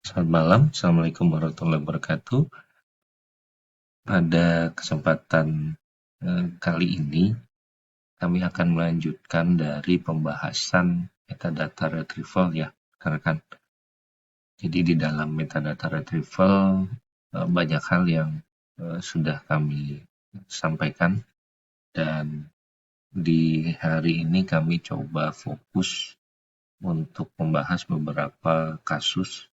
Selamat malam, Assalamualaikum warahmatullahi wabarakatuh. Pada kesempatan kali ini, kami akan melanjutkan dari pembahasan metadata retrieval ya, rekan-rekan. Jadi di dalam metadata retrieval banyak hal yang sudah kami sampaikan, dan di hari ini kami coba fokus untuk membahas beberapa kasus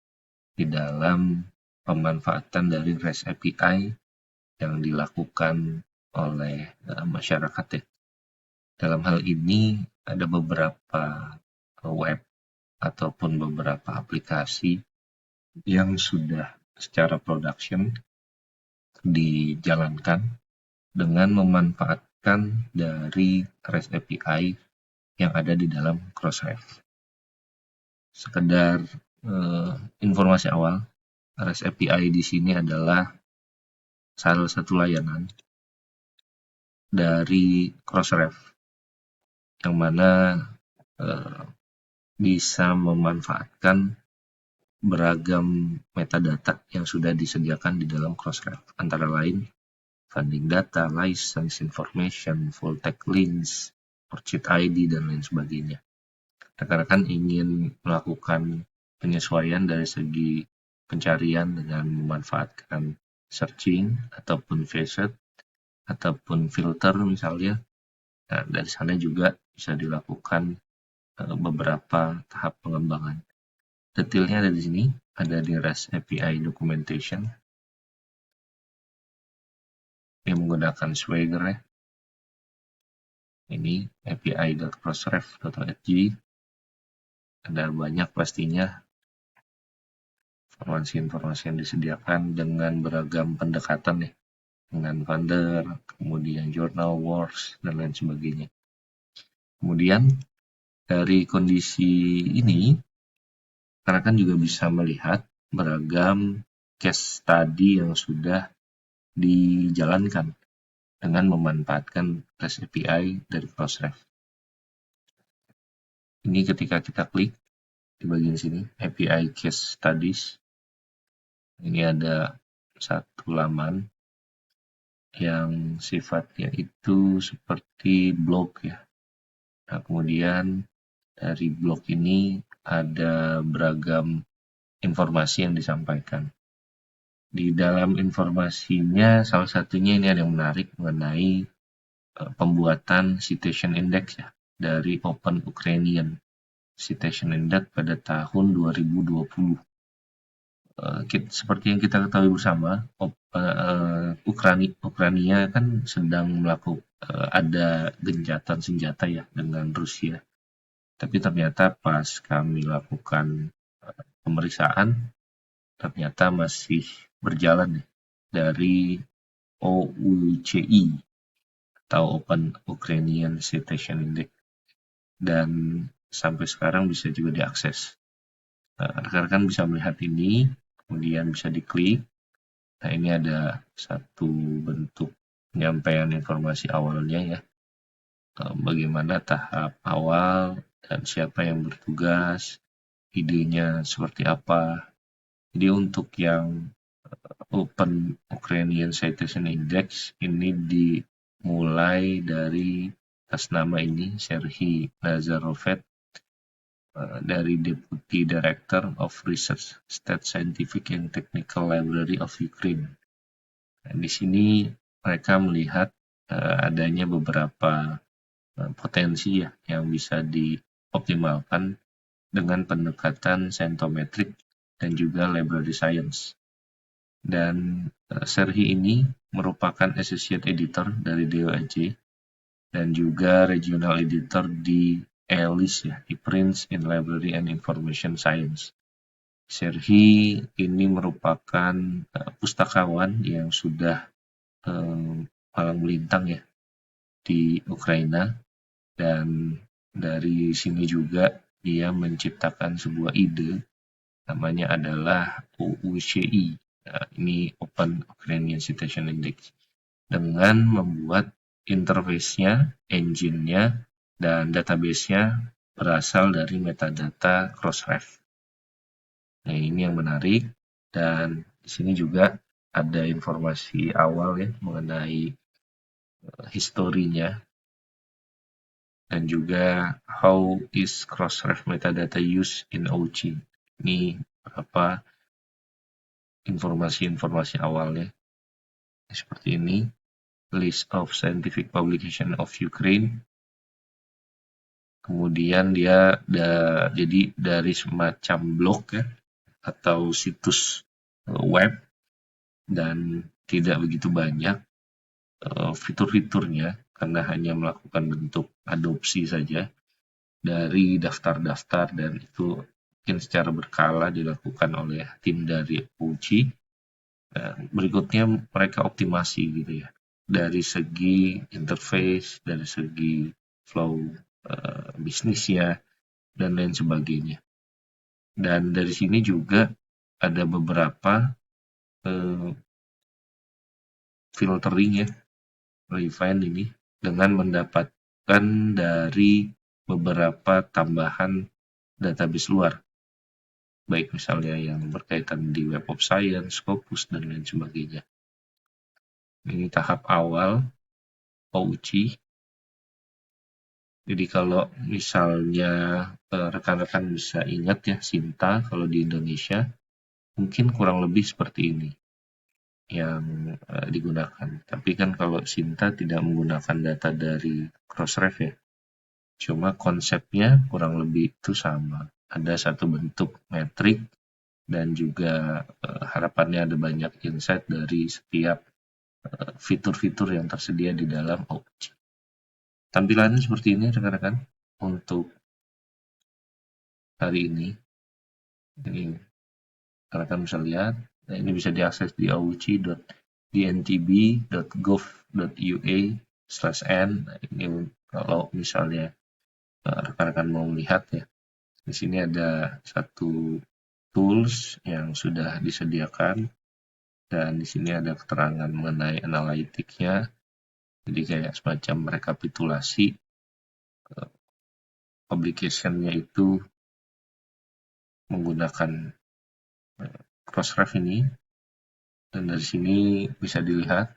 di dalam pemanfaatan dari REST API yang dilakukan oleh masyarakat ya. Dalam hal ini ada beberapa web ataupun beberapa aplikasi yang sudah secara production dijalankan dengan memanfaatkan dari REST API yang ada di dalam Crossref. Sekedar informasi awal, REST API di sini adalah salah satu layanan dari Crossref yang mana bisa memanfaatkan beragam metadata yang sudah disediakan di dalam Crossref, antara lain funding data, license information, full text links, purchase ID, dan lain sebagainya. Rekan-rekan ingin melakukan penyesuaian dari segi pencarian dengan memanfaatkan searching ataupun facet ataupun filter misalnya. Nah, dari sana juga bisa dilakukan beberapa tahap pengembangan. Detailnya ada di sini, ada di REST API documentation. Ini menggunakan Swagger ya. Ini api.crossref.org. Ada banyak pastinya informasi-informasi yang disediakan dengan beragam pendekatan ya, dengan vendor, kemudian journal, works, dan lain sebagainya. Kemudian dari kondisi ini, rekan-rekan juga bisa melihat beragam case study yang sudah dijalankan dengan memanfaatkan REST API dari Crossref. Ini ketika kita klik di bagian sini, API Case Studies, ini ada satu laman yang sifatnya itu seperti blog ya. Nah, kemudian dari blog ini ada beragam informasi yang disampaikan. Di dalam informasinya, salah satunya ini ada yang menarik mengenai pembuatan citation index ya, dari Open Ukrainian Citation Index pada tahun 2020. Seperti yang kita ketahui bersama, Ukraina kan sedang melakukan ada gencatan senjata ya dengan Rusia. Tapi ternyata pas kami lakukan pemeriksaan, ternyata masih berjalan ya, dari OUCI atau Open Ukrainian Citation Index, dan sampai sekarang bisa juga diakses. Rekan-rekan bisa melihat ini, kemudian bisa diklik. Nah, ini ada satu bentuk penyampaian informasi awalnya ya, bagaimana tahap awal dan siapa yang bertugas, idenya seperti apa. Jadi untuk yang Open Ukrainian Citation Index ini dimulai dari atas nama ini, Serhiy Nazarovet, dari Deputy Director of Research, State Scientific and Technical Library of Ukraine. Nah, di sini mereka melihat adanya beberapa potensi ya yang bisa dioptimalkan dengan pendekatan scientometric dan juga library science. Dan Serhiy ini merupakan Associate Editor dari DOAJ dan juga Regional Editor di ELIS ya, di Prince in Library and Information Science. Serhiy ini merupakan pustakawan yang sudah malang melintang ya di Ukraina, dan dari sini juga dia menciptakan sebuah ide, namanya adalah OUCI. Nah, ini Open Ukrainian Citation Index, dengan membuat interface-nya, engine-nya, dan database-nya berasal dari metadata Crossref. Nah, ini yang menarik, dan di sini juga ada informasi awal ya mengenai historinya, dan juga how is Crossref metadata used in OOCI. Ini beberapa informasi-informasi awalnya seperti ini. List of scientific publication of Ukraine. Kemudian dia jadi dari semacam blog ya atau situs web, dan tidak begitu banyak fitur-fiturnya karena hanya melakukan bentuk adopsi saja dari daftar-daftar, dan itu mungkin secara berkala dilakukan oleh tim dari OOCI. Berikutnya mereka optimasi gitu ya, dari segi interface, dari segi flow bisnisnya, dan lain sebagainya. Dan dari sini juga ada beberapa filtering ya, refine ini, dengan mendapatkan dari beberapa tambahan database luar, baik misalnya yang berkaitan di Web of Science, Scopus, dan lain sebagainya. Ini tahap awal OOCI. Jadi kalau misalnya rekan-rekan bisa ingat ya, Sinta kalau di Indonesia mungkin kurang lebih seperti ini yang digunakan. Tapi kan kalau Sinta tidak menggunakan data dari Crossref ya, cuma konsepnya kurang lebih itu sama. Ada satu bentuk metrik, dan juga harapannya ada banyak insight dari setiap fitur-fitur yang tersedia di dalam OOCI. Tampilannya seperti ini rekan-rekan untuk hari ini. Ini rekan-rekan bisa lihat. Nah, ini bisa diakses di auci.dntb.gov.ua/n. Nah, ini kalau misalnya rekan-rekan mau melihat ya. Di sini ada satu tools yang sudah disediakan, dan di sini ada keterangan mengenai analitiknya. Jadi kayak semacam rekapitulasi publication-nya itu menggunakan Crossref ini, dan dari sini bisa dilihat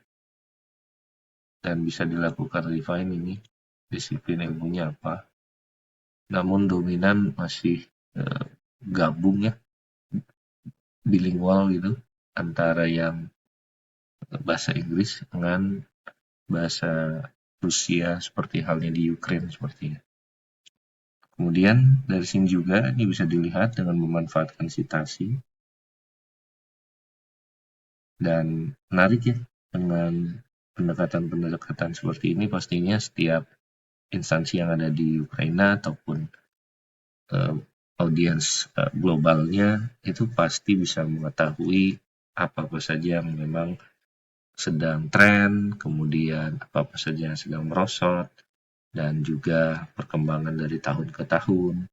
dan bisa dilakukan refine ini disiplin ilmunya apa. Namun dominan masih gabung ya, bilingual gitu, antara yang bahasa Inggris dengan bahasa Rusia seperti halnya di Ukraine sepertinya. Kemudian dari sini juga ini bisa dilihat dengan memanfaatkan citasi. Dan menarik ya, dengan pendekatan-pendekatan seperti ini pastinya setiap instansi yang ada di Ukraina ataupun audiens globalnya itu pasti bisa mengetahui apa-apa saja yang memang sedang tren, kemudian apa-apa saja yang sedang merosot, dan juga perkembangan dari tahun ke tahun,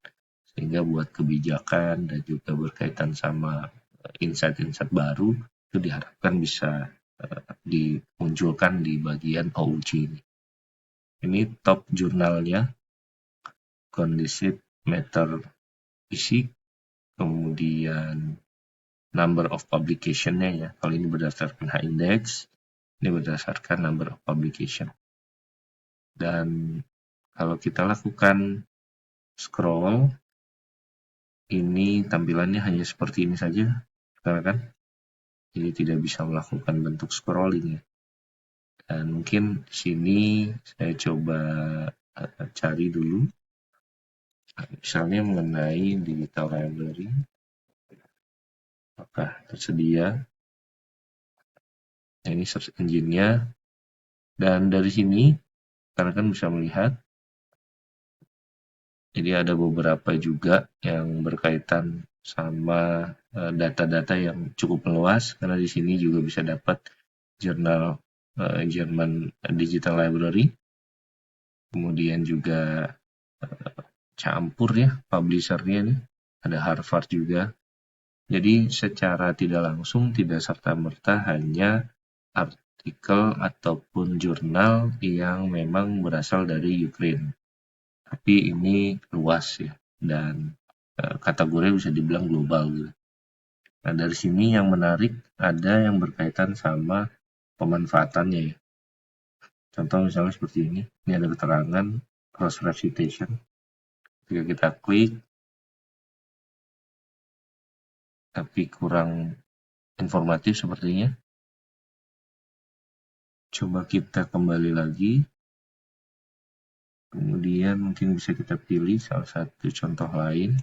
sehingga buat kebijakan dan juga berkaitan sama insight-insight baru itu diharapkan bisa dimunculkan di bagian OOCI ini. Ini top jurnalnya, Condicit Matter Isi, kemudian number of publication-nya ya. Kalau ini berdasarkan H-index, ini berdasarkan number of publication. Dan kalau kita lakukan scroll, ini tampilannya hanya seperti ini saja, karena kan ini tidak bisa melakukan bentuk scrolling ya. Dan mungkin di sini saya coba cari dulu, misalnya mengenai digital library, apakah tersedia. Nah, ini search engine-nya, dan dari sini kalian kan bisa melihat, jadi ada beberapa juga yang berkaitan sama data-data yang cukup meluas, karena di sini juga bisa dapat jurnal German Digital Library, kemudian juga campur ya publisher-nya nih, ada Harvard juga. Jadi secara tidak langsung, tidak serta-merta hanya artikel ataupun jurnal yang memang berasal dari Ukraine. Tapi ini luas ya, dan kategori bisa dibilang global gitu. Nah, dari sini yang menarik ada yang berkaitan sama pemanfaatannya ya. Contoh misalnya seperti ini. Ini ada keterangan cross-ref citation. Jika kita klik, tapi kurang informatif sepertinya. Coba kita kembali lagi. Kemudian mungkin bisa kita pilih salah satu contoh lain.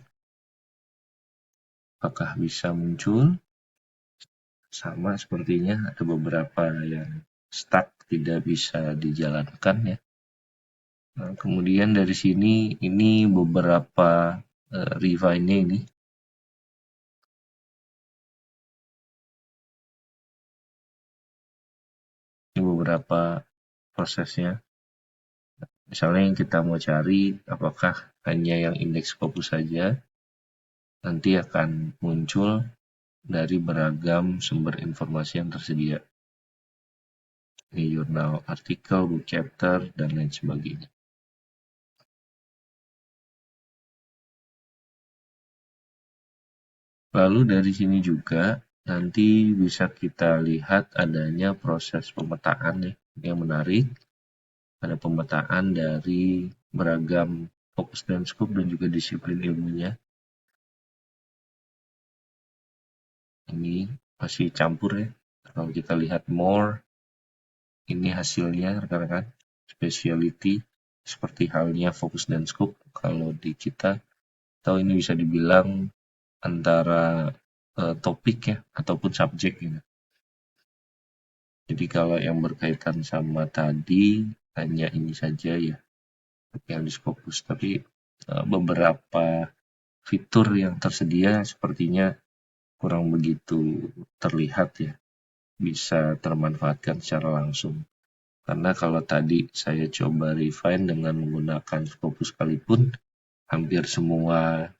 Apakah bisa muncul? Sama sepertinya ada beberapa yang stuck, tidak bisa dijalankan ya. Nah, kemudian dari sini ini beberapa refine-nya ini. Ini beberapa prosesnya. Misalnya yang kita mau cari apakah hanya yang indeks Scopus saja, nanti akan muncul dari beragam sumber informasi yang tersedia. Ini jurnal, artikel, book chapter, dan lain sebagainya. Lalu dari sini juga nanti bisa kita lihat adanya proses pemetaan ya, yang menarik. Ada pemetaan dari beragam fokus dan scope dan juga disiplin ilmunya. Ini masih campur ya. Kalau kita lihat more, ini hasilnya rekan-rekan, specialty, seperti halnya fokus dan scope. Kalau di kita, atau ini bisa dibilang antara topik ya, ataupun subjek gitu. Jadi kalau yang berkaitan sama tadi, hanya ini saja ya, yang di Scopus. Tapi beberapa fitur yang tersedia sepertinya kurang begitu terlihat ya, bisa termanfaatkan secara langsung. Karena kalau tadi saya coba refine dengan menggunakan Scopus sekalipun, hampir semua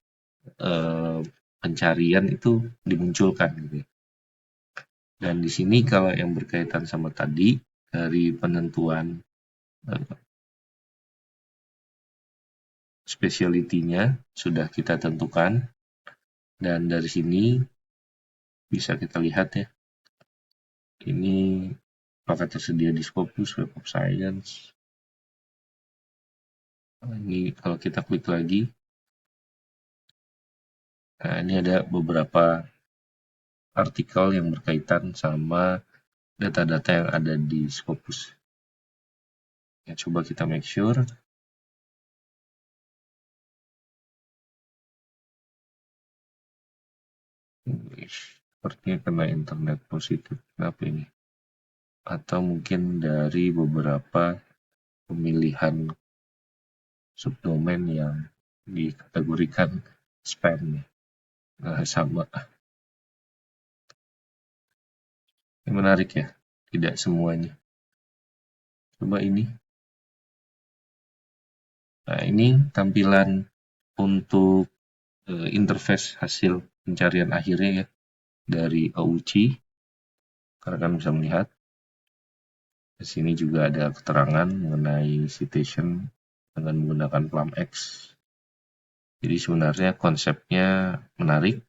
pencarian itu dimunculkan gitu. Dan di sini kalau yang berkaitan sama tadi, dari penentuan speciality-nya sudah kita tentukan, dan dari sini bisa kita lihat ya, ini apakah tersedia di Scopus, Web of Science. Ini kalau kita klik lagi, nah ini ada beberapa artikel yang berkaitan sama data-data yang ada di Scopus. Ya, coba kita make sure. Sepertinya kena internet positif. Kenapa ini? Atau mungkin dari beberapa pemilihan subdomain yang dikategorikan spam. Nah, sama. Ini menarik ya, tidak semuanya. Coba ini. Nah, ini tampilan untuk interface hasil pencarian akhirnya ya, dari OUCI. Kalian bisa melihat. Di sini juga ada keterangan mengenai citation dengan menggunakan PlumX. Jadi sebenarnya konsepnya menarik.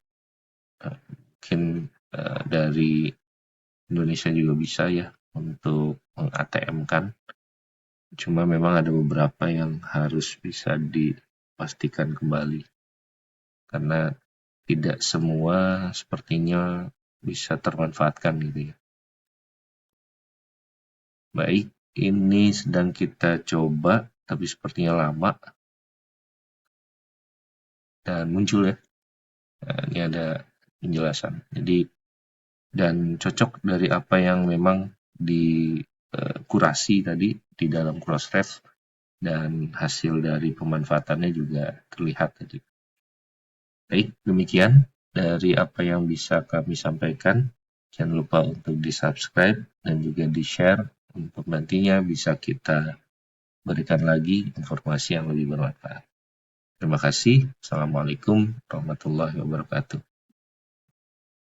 Mungkin dari Indonesia juga bisa ya untuk meng-ATM-kan. Cuma memang ada beberapa yang harus bisa dipastikan kembali. Karena tidak semua sepertinya bisa termanfaatkan gitu ya. Baik, ini sedang kita coba, tapi sepertinya lama. Dan muncul ya. Nah, ini ada penjelasan. Jadi, dan cocok dari apa yang memang dikurasi tadi di dalam Crossref, dan hasil dari pemanfaatannya juga terlihat tadi. Baik, demikian dari apa yang bisa kami sampaikan. Jangan lupa untuk di-subscribe dan juga di-share untuk nantinya bisa kita berikan lagi informasi yang lebih bermanfaat. Terima kasih. Assalamualaikum warahmatullahi wabarakatuh.